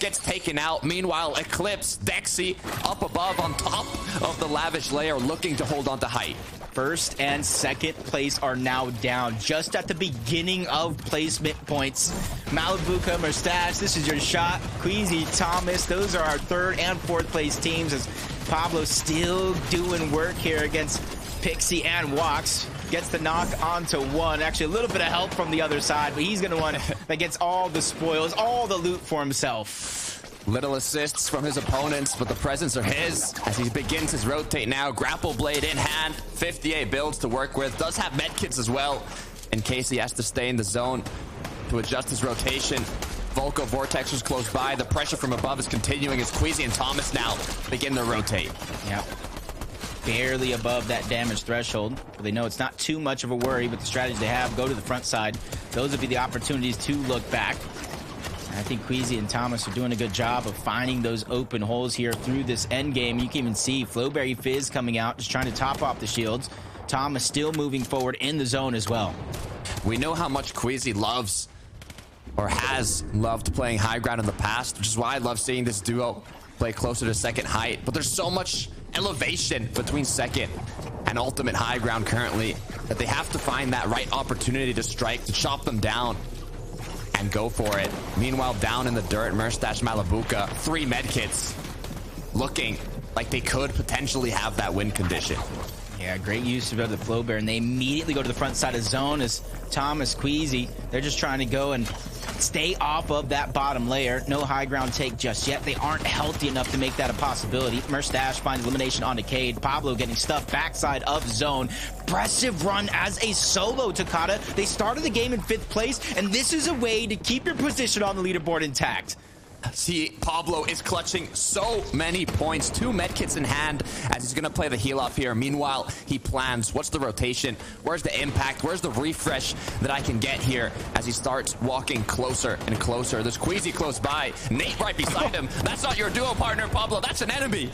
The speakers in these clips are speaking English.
gets taken out. Meanwhile, Eclipse, Dexy up above on top of the Lavish layer, looking to hold on to height. First and second place are now down just at the beginning of placement points. Malibuca, Mustache, this is your shot. Queasy, Thomas, those are our third and fourth place teams, as Pablo still doing work here against Pixie and Wax. Gets the knock onto one. Actually, a little bit of help from the other side, but he's going to want that gets all the spoils, all the loot for himself. Little assists from his opponents, but the presents are his as he begins his rotate now. Grapple blade in hand, 58 builds to work with. Does have medkits as well in case he has to stay in the zone to adjust his rotation. Volko Vortex is close by. The pressure from above is continuing as Queasy and Thomas now begin to rotate. Yeah. Barely above that damage threshold, but they know it's not too much of a worry with the strategies they have. Go to the front side. Those would be the opportunities to look back. And I think Queasy and Thomas are doing a good job of finding those open holes here through this end game. You can even see Flowberry Fizz coming out, just trying to top off the shields. Thomas still moving forward in the zone as well. We know how much Queasy loves or has loved playing high ground in the past, which is why I love seeing this duo play closer to second height. But there's so much elevation between second and ultimate high ground currently that they have to find that right opportunity to strike, to chop them down and go for it. Meanwhile, down in the dirt, Mustache, Malibuca, 3 medkits, looking like they could potentially have that win condition. Yeah, great use of the flow bear, and they immediately go to the front side of zone as Thomas, Queasy, they're just trying to go and stay off of that bottom layer. No high ground take just yet. They aren't healthy enough to make that a possibility. Mustache finds elimination on Decade. Pablo getting stuffed backside of zone. Impressive run as a solo Takata. They started the game in 5th place, and this is a way to keep your position on the leaderboard intact. See, Pablo is clutching so many points. 2 medkits in hand as he's going to play the heal off here. Meanwhile, he plans, what's the rotation? Where's the impact? Where's the refresh that I can get here as he starts walking closer and closer? There's Queasy close by. Nate right beside him. That's not your duo partner, Pablo. That's an enemy.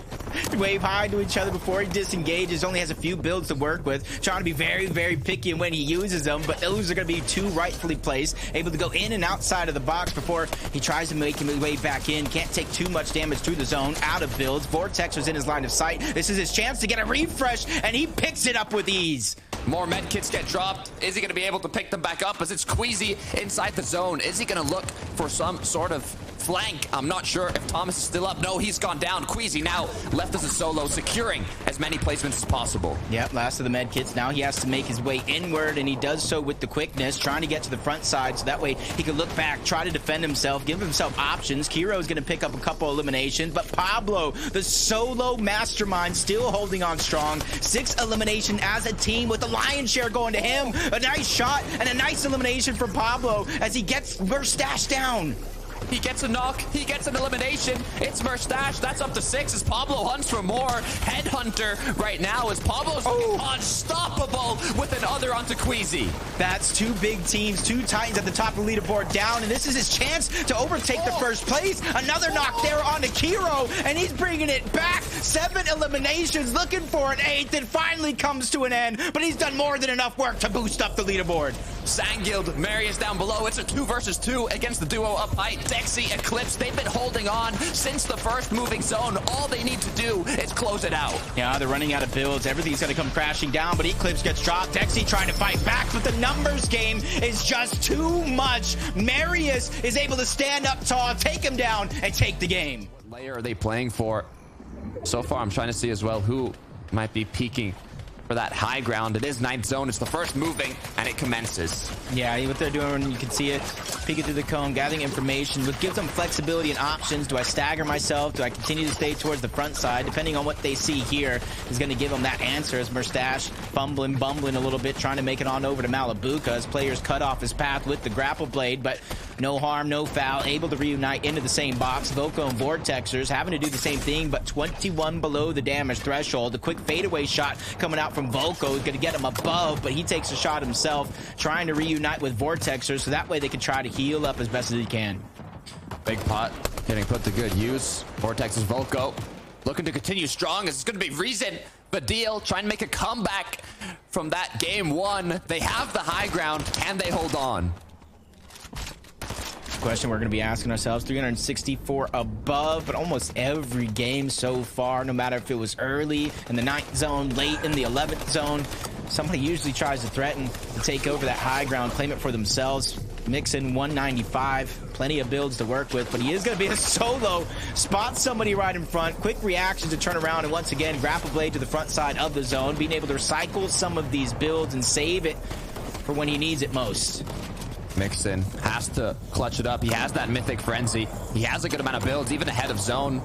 Wave high to each other before he disengages. Only has a few builds to work with. Trying to be very, very picky when he uses them, but those are going to be 2 rightfully placed. Able to go in and outside of the box before he tries to make his way back in. Can't take too much damage through the zone. Out of builds. Vortex was in his line of sight. This is his chance to get a refresh, and he picks it up with ease. More medkits get dropped. Is he going to be able to pick them back up as it's Queasy inside the zone? Is he going to look for some sort of flank? I'm not sure if Thomas is still up. No, he's gone down. Queasy now left as a solo, securing as many placements as possible. Yep, last of the medkits. Now he has to make his way inward, and he does so with the quickness, trying to get to the front side so that way he can look back, try to defend himself, give himself options. Kiro is going to pick up a couple eliminations, but Pablo, the solo mastermind, still holding on strong. 6 elimination as a team with the lion's share going to him. A nice shot and a nice elimination for Pablo as he gets Mustache down. He gets a knock. He gets an elimination. It's Mustache. That's up to 6 as Pablo hunts for more. Headhunter right now as Pablo's unstoppable with another onto Queasy. That's 2 big teams, 2 Titans at the top of the leaderboard down, and this is his chance to overtake the first place. Another knock there onto Kiro, and he's bringing it back. 7 eliminations, looking for an 8th. It finally comes to an end, but he's done more than enough work to boost up the leaderboard. Sandguild, Marius down below. It's a 2 versus 2 against the duo up height. Dexy, Eclipse, they've been holding on since the first moving zone. All they need to do is close it out. Yeah, they're running out of builds. Everything's going to come crashing down, but Eclipse gets dropped. Dexy trying to fight back, but the numbers game is just too much. Marius is able to stand up tall, take him down, and take the game. What layer are they playing for? So far, I'm trying to see as well who might be peeking for that high ground. It is 9th zone. It's the first moving, and it commences. Yeah, what they're doing, you can see it. Peeking through the cone, gathering information, which gives them flexibility and options. Do I stagger myself? Do I continue to stay towards the front side? Depending on what they see here is going to give them that answer as Mustache bumbling a little bit, trying to make it on over to Malibuca as players cut off his path with the grapple blade, but no harm, no foul, able to reunite into the same box. Volko and Vortexers having to do the same thing, but 21 below the damage threshold. The quick fadeaway shot coming out from Volko is going to get him above, but he takes a shot himself, trying to reunite with Vortexers so that way they can try to heal up as best as he can. Big pot getting put to good use. Vortex's Volko looking to continue strong. It's going to be Reason Badil trying to make a comeback from that game 1. They have the high ground. Can they hold on? the question we're going to be asking ourselves. 364 above, but almost every game so far, no matter if it was early in the 9th zone, late in the 11th zone, somebody usually tries to threaten to take over that high ground, claim it for themselves. Mix in 195, plenty of builds to work with, but he is going to be a solo. Spot somebody right in front, quick reaction to turn around, and once again, grapple blade to the front side of the zone, being able to recycle some of these builds and save it for when he needs it most. Mixon has to clutch it up. He has that mythic frenzy. He has a good amount of builds, even ahead of zone.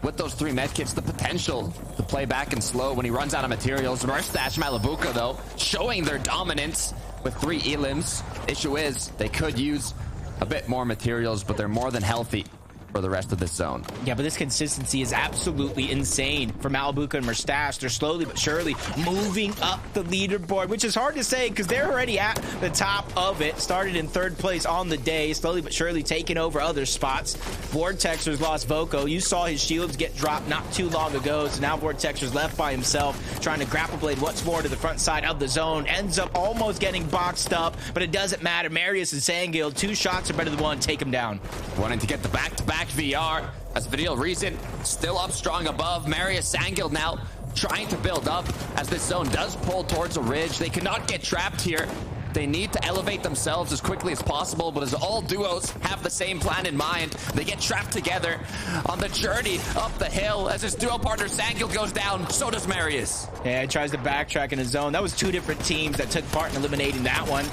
With those 3 medkits, the potential to play back and slow when he runs out of materials. Mustache Malibuca, though, showing their dominance with 3 elims. Issue is, they could use a bit more materials, but they're more than healthy for the rest of this zone. Yeah, but this consistency is absolutely insane for Malibuca and Mustache. They're slowly but surely moving up the leaderboard, which is hard to say because they're already at the top of it. Started in 3rd place on the day, slowly but surely taking over other spots. Vortexer's lost Voco. You saw his shields get dropped not too long ago, so now Vortexer's left by himself, trying to grapple blade once more to the front side of the zone. Ends up almost getting boxed up, but it doesn't matter. Marius and Sangil, 2 shots are better than 1. Take him down. Wanting to get the back-to-back VR as Vidil Reason still up strong above. Marius Sangil now trying to build up as this zone does pull towards a ridge. They cannot get trapped here. They need to elevate themselves as quickly as possible, but as all duos have the same plan in mind, they get trapped together on the journey up the hill. As his duo partner Sangil goes down, so does Marius. Yeah, he tries to backtrack in his zone. That was 2 different teams that took part in eliminating that one.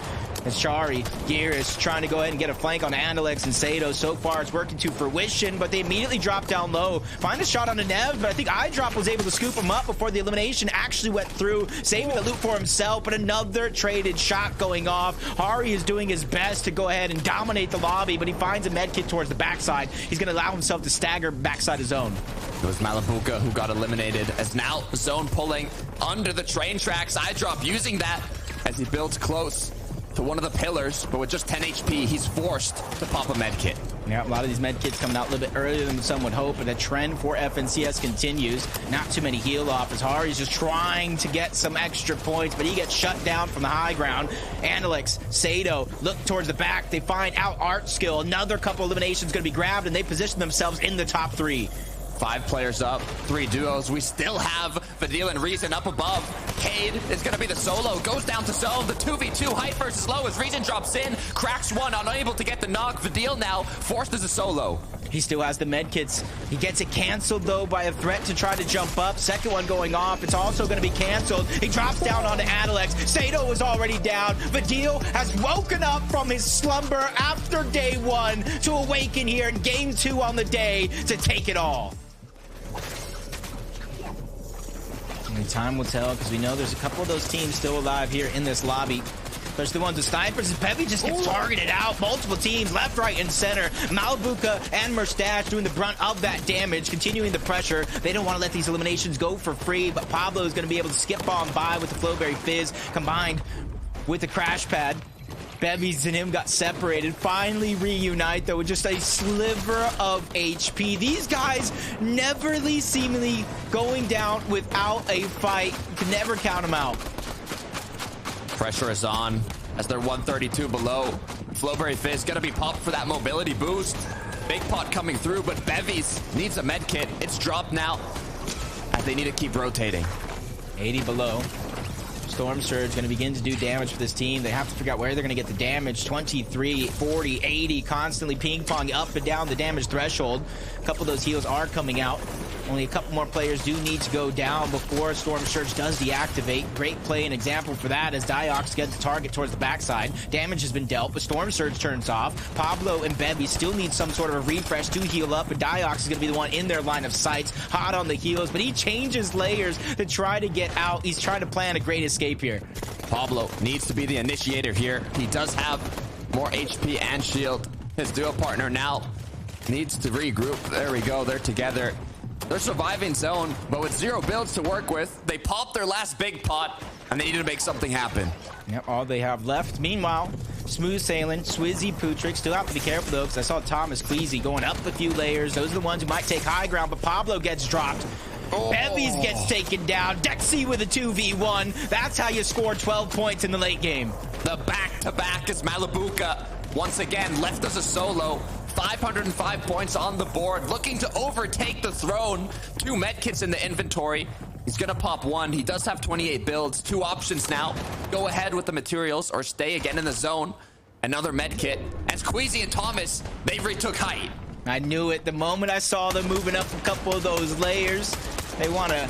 As Shari, Gear is trying to go ahead and get a flank on Andalex and Sato. So far, it's working to fruition, but they immediately drop down low. Find a shot on the Nev, but I think iDrop was able to scoop him up before the elimination actually went through, saving the loot for himself, but another traded shot going off. Hari is doing his best to go ahead and dominate the lobby, but he finds a med kit towards the backside. He's going to allow himself to stagger backside of zone. It was Malibuca who got eliminated, as now zone pulling under the train tracks. iDrop using that as he builds close to one of the pillars, but with just 10 HP, he's forced to pop a med kit. Yeah, a lot of these med kits coming out a little bit earlier than some would hope, but the trend for FNCS continues. Not too many heal off as Hari's just trying to get some extra points, but he gets shut down from the high ground. Analyx, Sato look towards the back. They find out Art Skill. Another couple eliminations going to be grabbed, and they position themselves in the top 3. 5 players up, 3 duos. We still have Vidil and Reason up above. Cade is going to be the solo. Goes down to zone. The 2v2 height versus low as Reason drops in. Cracks 1, unable to get the knock. Vidil now forced as a solo. He still has the medkits. He gets it canceled, though, by a threat to try to jump up. Second one going off. It's also going to be canceled. He drops down onto Andalex. Sato was already down. Vidil has woken up from his slumber after day 1 to awaken here in game 2 on the day to take it all. Only time will tell, because we know there's a couple of those teams still alive here in this lobby. Especially the ones with snipers. Bevy just gets targeted out. Multiple teams, left, right, and center. Malibuca and Mustache doing the brunt of that damage, continuing the pressure. They don't want to let these eliminations go for free, but Pablo is going to be able to skip on by with the Flowberry Fizz, combined with the Crash Pad. Bevies and him got separated, finally reunite, though, with just a sliver of HP. These guys never seemingly going down without a fight. You can never count them out. Pressure is on as they're 132 below. Flowberry Fizz gonna be popped for that mobility boost. Big pot coming through, but Bevies needs a med kit. It's dropped now as they need to keep rotating. 80 below. Storm Surge going to begin to do damage for this team. They have to figure out where they're going to get the damage. 23, 40, 80, constantly ping-pong up and down the damage threshold. A couple of those heals are coming out. Only a couple more players do need to go down before Storm Surge does deactivate. Great play and example for that as Diox gets the target towards the backside. Damage has been dealt, but Storm Surge turns off. Pablo and Bevy still need some sort of a refresh to heal up, and Diox is going to be the one in their line of sights, hot on the heels, but he changes layers to try to get out. He's trying to plan a great escape here. Pablo needs to be the initiator here. He does have more HP and shield. His duo partner now needs to regroup. There we go. They're together. They're surviving zone, but with 0 builds to work with, they popped their last big pot, and they need to make something happen. Yep, all they have left. Meanwhile, Smooth Sailing, Swizzy, Putrix still have to be careful, though, because I saw Thomas Queasy going up a few layers. Those are the ones who might take high ground, but Pablo gets dropped. Bevies gets taken down. Dexy with a 2v1. That's how you score 12 points in the late game. The back-to-back is Malibuca once again left as a solo. 505 points on the board, looking to overtake the throne. 2 medkits in the inventory. He's gonna pop 1. He does have 28 builds. 2 options now. Go ahead with the materials or stay again in the zone. Another medkit. As Queasy and Thomas, they retook height. I knew it. The moment I saw them moving up a couple of those layers, they want to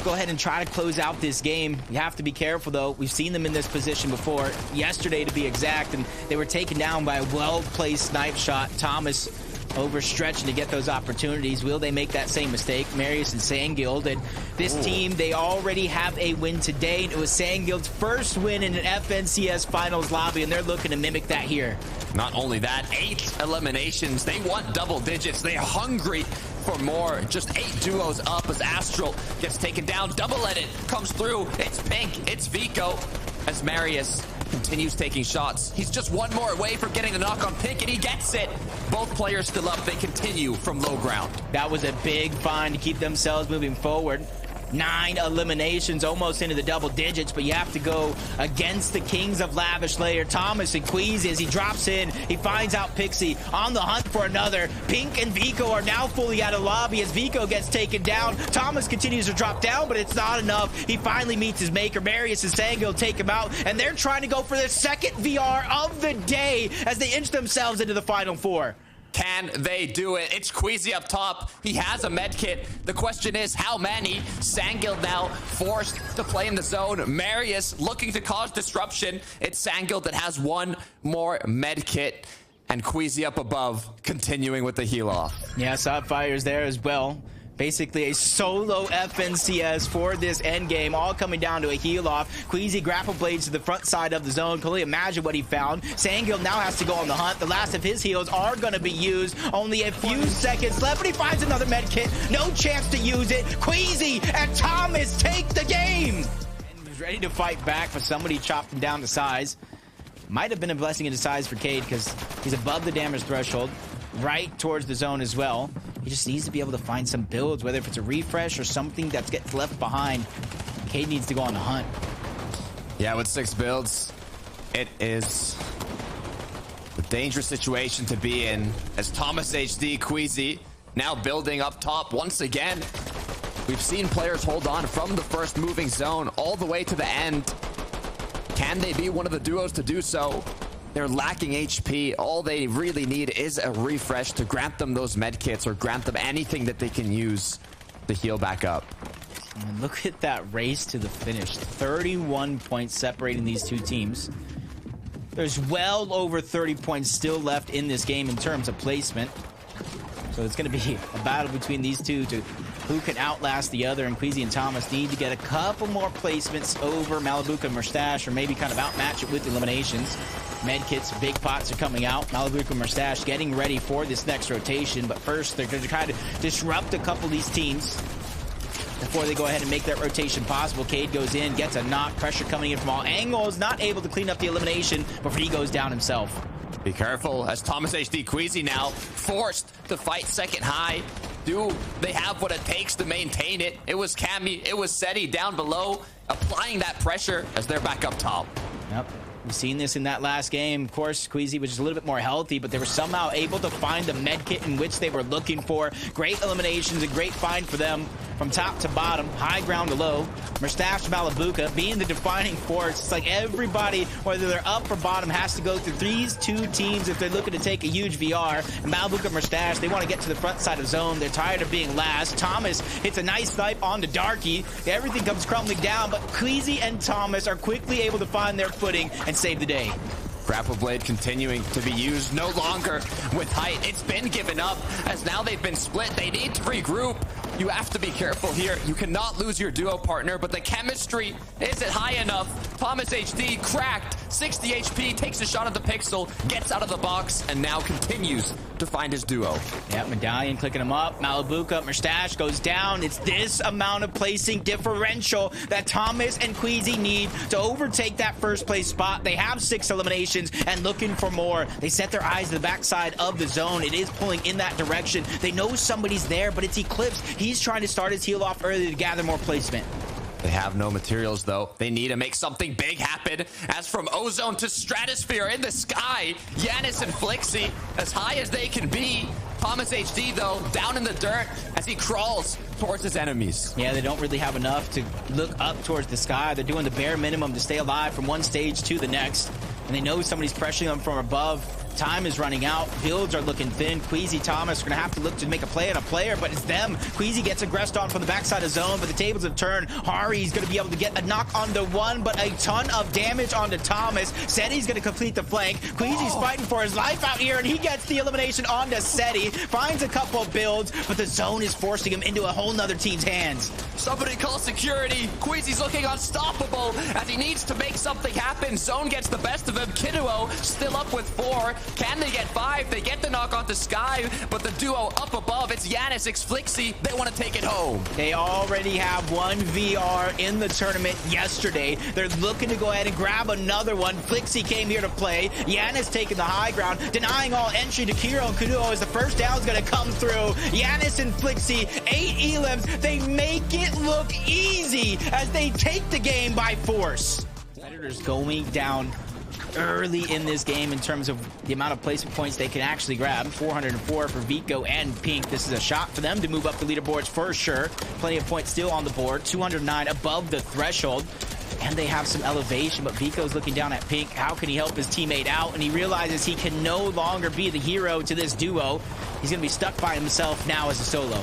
go ahead and try to close out this game. You have to be careful, though. We've seen them in this position before, yesterday to be exact, and they were taken down by a well-placed snipe shot. Thomas overstretching to get those opportunities. Will they make that same mistake? Marius and Sandguild, and this team, they already have a win today, and it was Sandguild's first win in an FNCS finals lobby, and they're looking to mimic that here. Not only that, 8 eliminations. They want double digits. They're hungry for more. Just 8 duos up as Astral gets taken down. Double edit comes through. It's Pink. It's Vico. As Marius continues taking shots. He's just 1 more away from getting a knock on Pink, and he gets it. Both players still up. They continue from low ground. That was a big find to keep themselves moving forward. 9 eliminations, almost into the double digits, but you have to go against the kings of Lavish Layer. Thomas and Queasy, as he drops in, he finds out Pixie on the hunt for another. Pink and Vico are now fully out of lobby as Vico gets taken down. Thomas continues to drop down, but it's not enough. He finally meets his maker. Marius and Sangil take him out, and they're trying to go for their second VR of the day as they inch themselves into the final 4. Can they do it? It's Queasy up top. He has a med kit. The question is, how many? Sandguild now forced to play in the zone. Marius looking to cause disruption. It's Sandguild that has 1 more med kit. And Queasy up above, continuing with the heal off. Yeah, Sapphires there as well. Basically a solo FNCS for this end game, all coming down to a heal off. Queasy grapple blades to the front side of the zone. Can only imagine what he found. Sandguild now has to go on the hunt. The last of his heals are going to be used. Only a few seconds left, but he finds another med kit. No chance to use it. Queasy and Thomas take the game. And was ready to fight back, but somebody chopped him down to size. Might have been a blessing in disguise for Cade because he's above the damage threshold, right towards the zone as well. He just needs to be able to find some builds, whether if it's a refresh or something that gets left behind. Cade needs to go on the hunt. Yeah, with 6 builds, it is a dangerous situation to be in. As Thomas HD, Queasy now building up top once again. We've seen players hold on from the first moving zone all the way to the end. Can they be one of the duos to do so? They're lacking HP. All they really need is a refresh to grant them those medkits or grant them anything that they can use to heal back up. And look at that race to the finish. 31 points separating these 2 teams. There's well over 30 points still left in this game in terms of placement. So it's going to be a battle between these 2 to who can outlast the other, and Queasy and Thomas need to get a couple more placements over Malibuca and Mustache, or maybe kind of outmatch it with eliminations. Medkits, big pots are coming out. Malibuca and Mustache getting ready for this next rotation, but first they're going to try to disrupt a couple of these teams before they go ahead and make that rotation possible. Cade goes in, gets a knock, pressure coming in from all angles, not able to clean up the elimination before he goes down himself. Be careful, as Thomas HD Queasy now forced to fight second high. Do they have what it takes to maintain it? It was Cammy, it was Seti down below, applying that pressure as they're back up top. Yep. We've seen this in that last game. Of course, Queasy was just a little bit more healthy, but they were somehow able to find the med kit in which they were looking for. Great eliminations, a great find for them from top to bottom, high ground to low. Mustache Malibuca being the defining force. It's like everybody, whether they're up or bottom, has to go through these 2 teams if they're looking to take a huge VR. And Malibuca and Mustache, they want to get to the front side of zone. They're tired of being last. Thomas hits a nice snipe on the Darky. Everything comes crumbling down, but Queasy and Thomas are quickly able to find their footing and save the day. Grapple blade continuing to be used, no longer with height. It's been given up as now they've been split. They need to regroup. You have to be careful here. You cannot lose your duo partner, but the chemistry isn't high enough. Thomas HD cracked 60 HP, takes a shot at the pixel, gets out of the box, and now continues to find his duo. Yeah, Medallion clicking him up. Malibuca, Mustache goes down. It's this amount of placing differential that Thomas and Queasy need to overtake that first place spot. They have 6 eliminations and looking for more. They set their eyes to the backside of the zone. It is pulling in that direction. They know somebody's there, but it's Eclipse. He's trying to start his heal off early to gather more placement. They have no materials, though. They need to make something big happen. As from ozone to stratosphere in the sky, Yanis and Flixie as high as they can be. Thomas HD, though, down in the dirt as he crawls towards his enemies. Yeah, they don't really have enough to look up towards the sky. They're doing the bare minimum to stay alive from one stage to the next. And they know somebody's pressuring them from above. Time is running out. Builds are looking thin. Queasy, Thomas are going to have to look to make a play on a player, but it's them. Queasy gets aggressed on from the backside of zone, but the tables have turned. Hari's going to be able to get a knock on the one, but a ton of damage onto Thomas. Seti's going to complete the flank. Queasy's fighting for his life out here, and he gets the elimination onto Seti. Finds a couple builds, but the zone is forcing him into a whole nother team's hands. Somebody call security. Queasy's looking unstoppable as he needs to make something happen. Zone gets the best of him. Kiduo still up with 4. Can they get 5? They get the knock onto Sky, but the duo up above, it's Yanis, it's Flixie. They want to take it home. They already have one VR in the tournament yesterday. They're looking to go ahead and grab another one. Flixie came here to play. Yanis taking the high ground, denying all entry to Kiro and Kuduo as the first down is going to come through. Yanis and Flixie, 8 elims. They make it look easy as they take the game by force. Predators going down early in this game in terms of the amount of placement points they can actually grab. 404 for Vico and Pink. This is a shot for them to move up the leaderboards for sure. Plenty of points still on the board. 209 above the threshold. And they have some elevation, but Vico's looking down at Pink. How can he help his teammate out? And he realizes he can no longer be the hero to this duo. He's going to be stuck by himself now as a solo.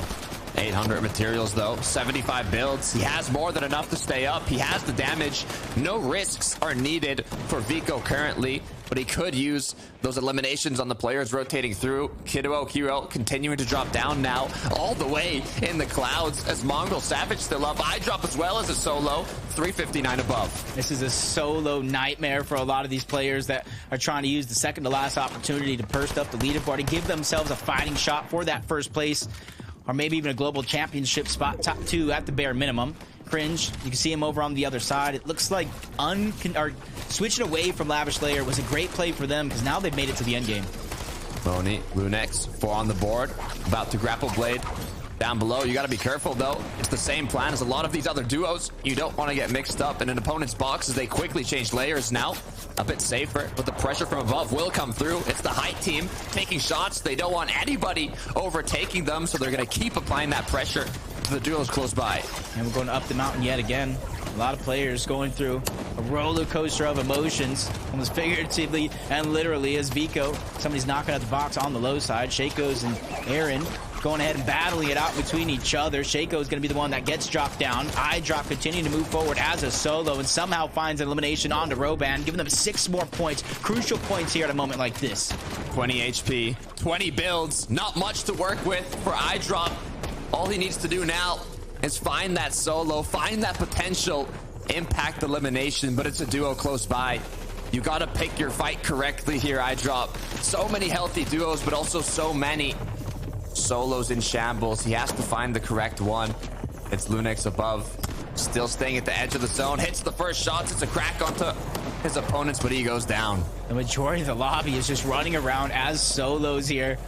800 materials, though. 75 builds. He has more than enough to stay up. He has the damage. No risks are needed for Vico currently, but he could use those eliminations on the players rotating through. Kiduo, Kiro continuing to drop down now, all the way in the clouds as Mongrel Savage still up. I drop as well as a solo. 359 above. This is a solo nightmare for a lot of these players that are trying to use the second to last opportunity to burst up the leaderboard and give themselves a fighting shot for that first place, or maybe even a global championship spot, top 2 at the bare minimum. Cringe, you can see him over on the other side. It looks like switching away from Lavish Layer was a great play for them because now they've made it to the end game. Moni, Lunex, 4 on the board, about to grapple blade. Down below, you got to be careful, though. It's the same plan as a lot of these other duos. You don't want to get mixed up in an opponent's box as they quickly change layers now. A bit safer, but the pressure from above will come through. It's the height team taking shots. They don't want anybody overtaking them, so they're going to keep applying that pressure to the duos close by. And we're going up the mountain yet again. A lot of players going through a roller coaster of emotions, almost figuratively and literally, as Vico, somebody's knocking at the box on the low side. Shaco's and Aaron going ahead and battling it out between each other. Shaco's going to be the one that gets dropped down. iDrop continuing to move forward as a solo and somehow finds an elimination onto Roban, giving them 6 more points. Crucial points here at a moment like this. 20 HP, 20 builds, not much to work with for iDrop. All he needs to do now is find that solo, find that potential impact elimination, but it's a duo close by. You got to pick your fight correctly here, iDrop. So many healthy duos, but also so many solos in shambles. He has to find the correct one. It's Lunex above, still staying at the edge of the zone. Hits the first shots. It's a crack onto his opponents, but he goes down. The majority of the lobby is just running around as solos here.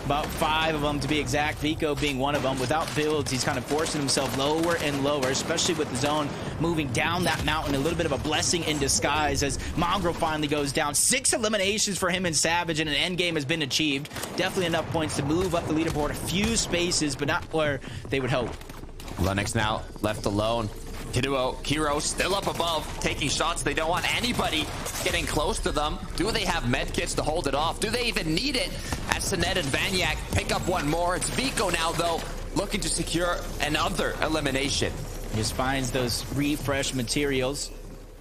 About 5 of them to be exact, Vico being one of them. Without builds, he's kind of forcing himself lower and lower, especially with the zone moving down that mountain. A little bit of a blessing in disguise as Mongrel finally goes down. 6 eliminations for him and Savage, and an end game has been achieved. Definitely enough points to move up the leaderboard a few spaces, but not where they would hope. Lunex now left alone. Kiduo, Kiro still up above, taking shots. They don't want anybody getting close to them. Do they have medkits to hold it off? Do they even need it? As Sinet and Vanyak pick up one more. It's Vico now, though, looking to secure another elimination. Just finds those refresh materials.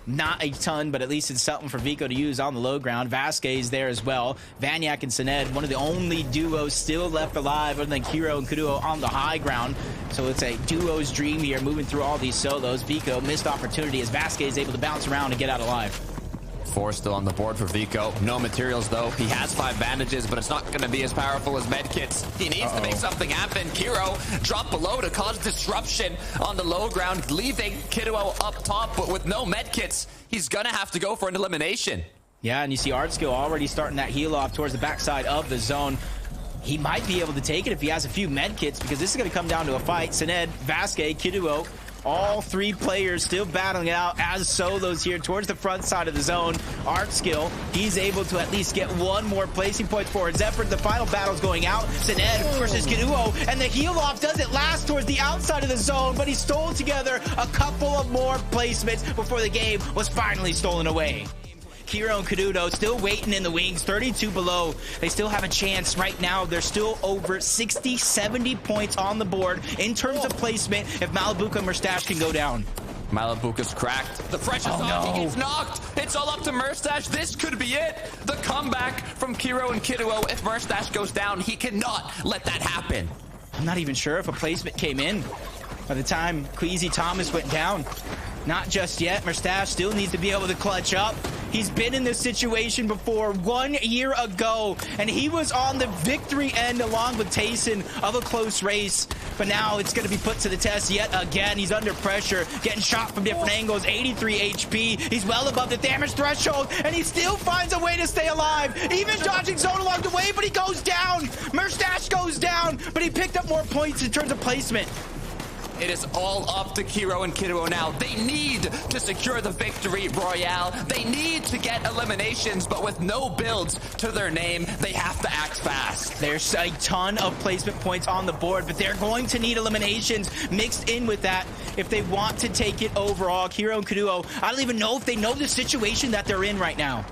Not a ton, but at least it's something for Vico to use on the low ground. Vasquez there as well. Vanyak and Sinet, one of the only duos still left alive other than Kiro and Kuduo on the high ground. So it's a duo's dream here, moving through all these solos. Vico, missed opportunity as Vasquez is able to bounce around and get out alive. 4 still on the board for Vico. No materials, though. He has 5 bandages, but it's not going to be as powerful as medkits. He needs to make something happen. Kiro dropped below to cause disruption on the low ground, leaving Kiduo up top, but with no medkits, he's going to have to go for an elimination. Yeah, and you see Artskill already starting that heal off towards the backside of the zone. He might be able to take it if he has a few medkits, because this is going to come down to a fight. Sinet, Vasquez, Kiduo All three players still battling it out as solos here towards the front side of the zone. Art skill, he's able to at least get one more placing point forward. Zephyr, the final battle's going out. Sined versus Codigo, and the heal off doesn't last towards the outside of the zone, but he stole together a couple of more placements before the game was finally stolen away. Kiro and Codigo still waiting in the wings, 32 below. They still have a chance right now. They're still over 60, 70 points on the board in terms of placement if Malibuca and Mustache can go down. Malibuca's cracked. The fresh is off. He gets knocked. It's all up to Mustache. This could be it. The comeback from Kiro and Codigo. If Mustache goes down, he cannot let that happen. I'm not even sure if a placement came in by the time Queasy Thomas went down. Not just yet. Mustache still needs to be able to clutch up. He's been in this situation before 1 year ago, and he was on the victory end along with Tayson of a close race. But now it's going to be put to the test yet again. He's under pressure, getting shot from different angles, 83 HP. He's well above the damage threshold, and he still finds a way to stay alive. Even dodging zone along the way, but he goes down. Mustache goes down, but he picked up more points in terms of placement. It is all up to Kiro and Codigo now. They need to secure the victory royale. They need to get eliminations, but with no builds to their name, they have to act fast. There's a ton of placement points on the board, but they're going to need eliminations mixed in with that if they want to take it overall. Kiro and Codigo, I don't even know if they know the situation that they're in right now.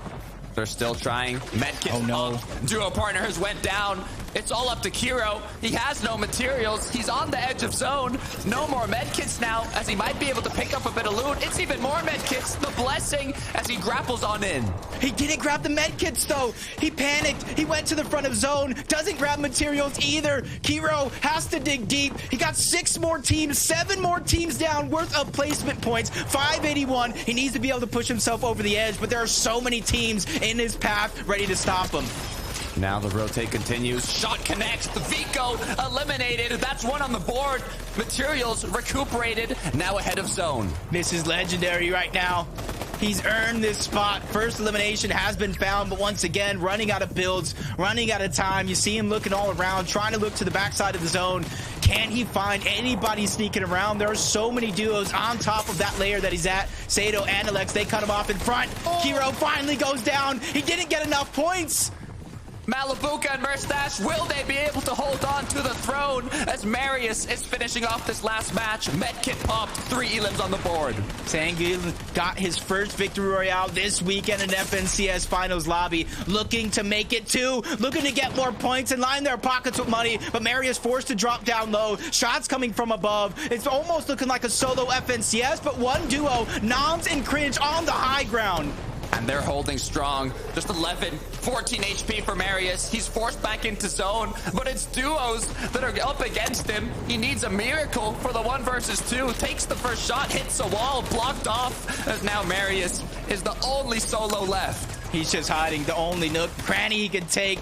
They're still trying. Medkit. Oh no. Duo partner has went down. It's all up to Kiro. He has no materials. He's on the edge of zone. No more medkits now, as he might be able to pick up a bit of loot. It's even more medkits. The blessing as he grapples on in. He didn't grab the medkits though. He panicked. He went to the front of zone. Doesn't grab materials either. Kiro has to dig deep. He got 6 more teams, 7 more teams down worth of placement points. 581. He needs to be able to push himself over the edge, but there are so many teams in his path ready to stop him. Now the rotate continues. Shot connects. The Vico eliminated. That's one on the board. Materials recuperated. Now ahead of zone. This is legendary right now. He's earned this spot. First elimination has been found, but once again, running out of builds, running out of time. You see him looking all around, trying to look to the backside of the zone. Can he find anybody sneaking around? There are so many duos on top of that layer that he's at. Sato and Alex, they cut him off in front. Kiro finally goes down. He didn't get enough points. Malibuca and Mustache, will they be able to hold on to the throne as Marius is finishing off this last match? Medkit popped, 3 elims on the board. Sangul got his first victory royale this weekend in FNCS Finals lobby, looking to make it 2, looking to get more points and line their pockets with money, but Marius forced to drop down low. Shots coming from above. It's almost looking like a solo FNCS, but one duo, Noms and Cringe on the high ground. And they're holding strong. Just 11, 14 HP for Marius. He's forced back into zone, but it's duos that are up against him. He needs a miracle for the 1 versus 2. Takes the first shot, hits a wall, blocked off, as now Marius is the only solo left. He's just hiding, the only nook, cranny he can take.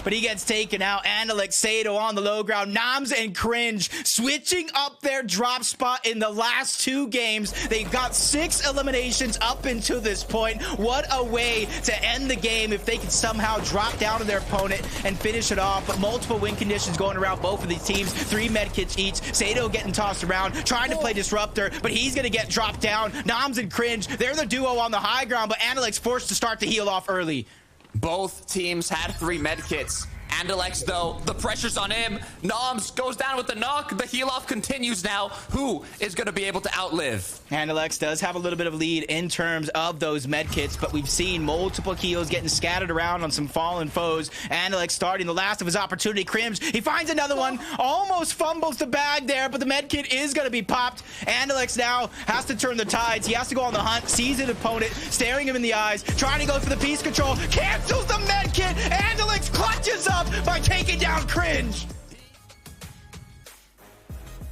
But he gets taken out. And Sato on the low ground. Noms and Cringe switching up their drop spot in the last 2 games. They've got 6 eliminations up until this point. What a way to end the game if they could somehow drop down to their opponent and finish it off. But multiple win conditions going around both of these teams. 3 medkits each. Sato getting tossed around, trying to play disruptor, but he's going to get dropped down. Noms and Cringe, they're the duo on the high ground, but Analyx forced to start to heal off early. Both teams had 3 medkits. Andalex, though, the pressure's on him. Noms goes down with the knock. The heal-off continues now. Who is going to be able to outlive? Andalex does have a little bit of lead in terms of those medkits, but we've seen multiple kills getting scattered around on some fallen foes. Andalex starting the last of his opportunity. Cringe, he finds another one. Almost fumbles the bag there, but the medkit is going to be popped. Andalex now has to turn the tides. He has to go on the hunt, sees an opponent, staring him in the eyes, trying to go for the piece control. Cancels the medkit. Andalex clutches up by taking down Cringe.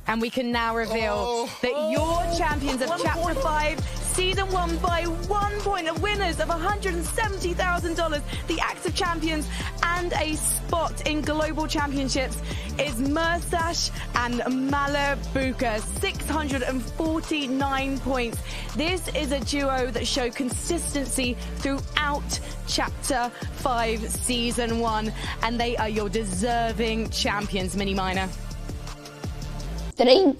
And we can now reveal that your champions of Chapter 5, Season 1 by 1 point, are winners of $170,000, the active champions, and a spot in global championships is Mustache and Malibuca, 649 points. This is a duo that show consistency throughout Chapter 5 Season 1, and they are your deserving champions, Mini Miner. 30.